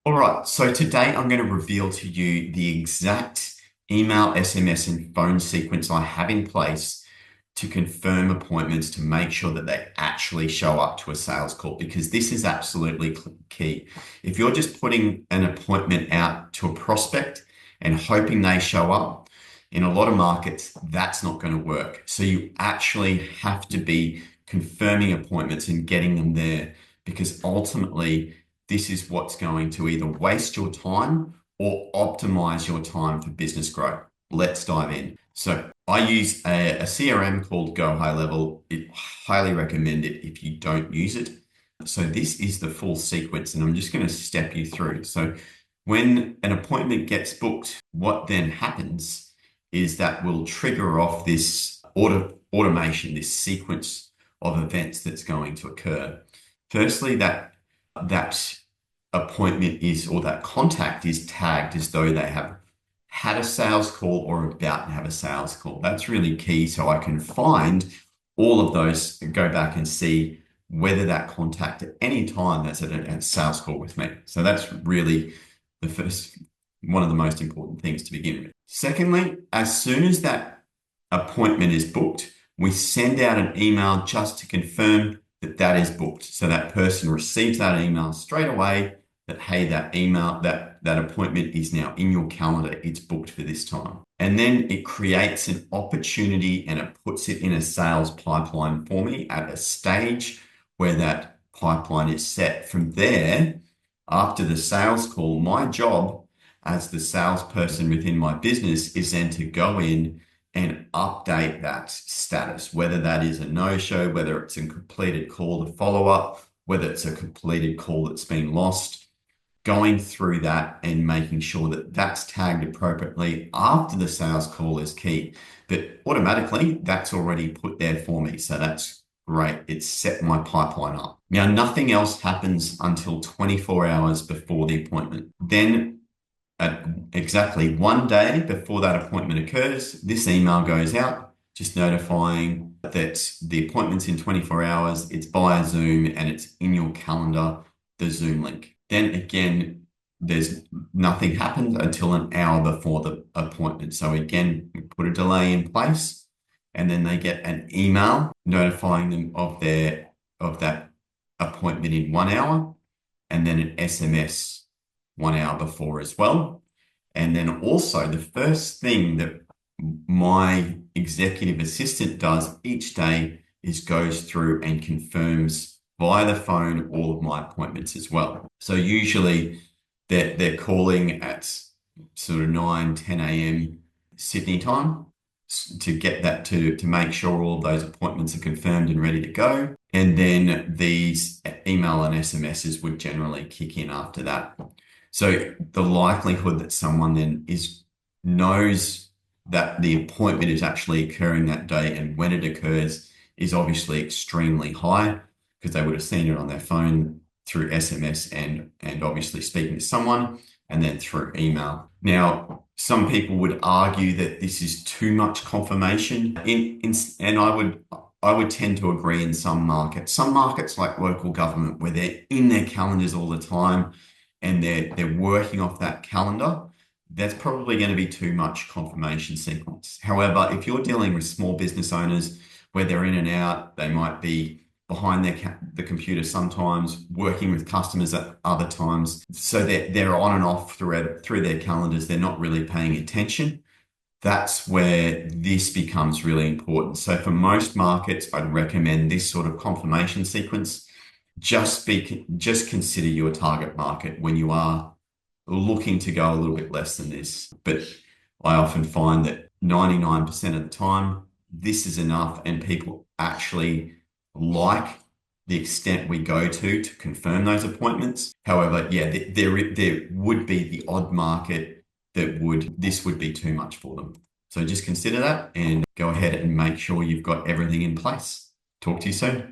All right, so today I'm going to reveal to you the exact email, SMS, and phone sequence I have in place to confirm appointments to make sure that they actually show up to a sales call because this is absolutely key. If you're just putting an appointment out to a prospect and hoping they show up, in a lot of markets, that's not going to work. So you actually have to be confirming appointments and getting them there because ultimately, this is what's going to either waste your time or optimize your time for business growth. Let's dive in. So I use a CRM called Go High Level. It highly recommend it if you don't use it. So this is the full sequence, and I'm just going to step you through. So when an appointment gets booked, what then happens is that will trigger off this automation, this sequence of events that's going to occur. Firstly, that appointment is, or that contact is tagged as though they have had a sales call or about to have a sales call. That's really key. So I can find all of those and go back and see whether that contact at any time that's at a sales call with me. So that's really the first, one of the most important things to begin with. Secondly, as soon as that appointment is booked, we send out an email just to confirm that that is booked. So that person receives that email straight away that, hey, that email, that appointment is now in your calendar. It's booked for this time. And then it creates an opportunity and it puts it in a sales pipeline for me at a stage where that pipeline is set. From there, after the sales call, my job as the salesperson within my business is then to go in and update that status, whether that is a no-show, whether it's a completed call to follow up, whether it's a completed call that's been lost, going through that and making sure that that's tagged appropriately after the sales call is key. But automatically, that's already put there for me. So that's great. It's set my pipeline up. Now, nothing else happens until 24 hours before the appointment. Then at exactly one day before that appointment occurs, this email goes out, just notifying that the appointment's in 24 hours, it's via Zoom, and it's in your calendar, the Zoom link. Then again, there's nothing happens until an hour before the appointment. So again, we put a delay in place, and then they get an email notifying them of that appointment in 1 hour, and then an SMS 1 hour before as well. And then also the first thing that my executive assistant does each day is goes through and confirms via the phone all of my appointments as well. So usually they're calling at sort of 9, 10 a.m. Sydney time to get that to make sure all of those appointments are confirmed and ready to go. And then these email and SMSs would generally kick in after that. So the likelihood that someone then knows that the appointment is actually occurring that day and when it occurs is obviously extremely high because they would have seen it on their phone through SMS and obviously speaking to someone and then through email. Now, some people would argue that this is too much confirmation and I would tend to agree in some markets. Some markets like local government where they're in their calendars all the time and they're working off that calendar, that's probably going to be too much confirmation sequence. However, if you're dealing with small business owners where they're in and out, they might be behind the computer sometimes, working with customers at other times. So they're on and off through their calendars. They're not really paying attention. That's where this becomes really important. So for most markets, I'd recommend this sort of confirmation sequence. Just consider your target market when you are looking to go a little bit less than this. But I often find that 99% of the time, this is enough, and people actually like the extent we go to confirm those appointments. However, yeah, there would be the odd market that this would be too much for them. So just consider that and go ahead and make sure you've got everything in place. Talk to you soon.